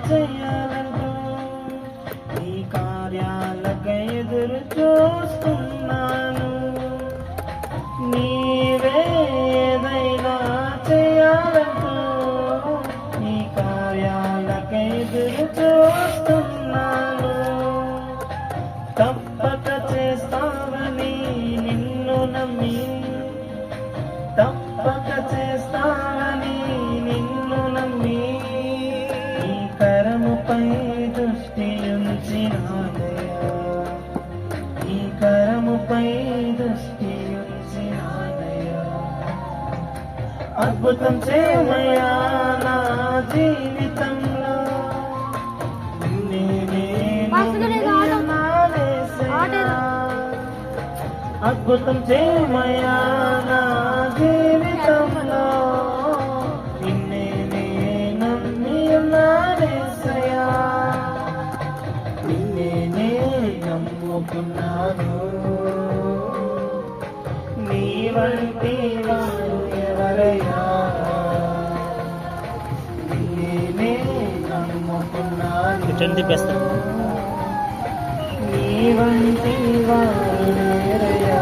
చేయాలంటూ నీ కార్యాలకై ఎదురు చూస్తున్నాను. నీవే ఏదైనా చేయాలంటూ నీ కార్యాలకై ఎదురు చూస్తున్నాను. తప్పక చేస్తావని నిన్ను నమ్మి, తప్పక చేస్తావని నిన్ను నమ్మి నీ కరముపై దృష్టి ఉంచినానయ్యా, నీ కరముపై దృష్టి ఉంచినానయ్యా. అద్భుతం చేయమయ్యా నా జీవితంలో, అద్భుతం చేయమయ్యా నా జీవితంలో, నిన్నే నే నమ్మి ఉన్నానేసయ్యా, నిన్నే నే నమ్ముకున్నాను. నీ వంటి వారు ఎవరయ్యా, నిన్నే నే నమ్ముకున్నాను. నీ వంటి వారు ఎవరయ్యా.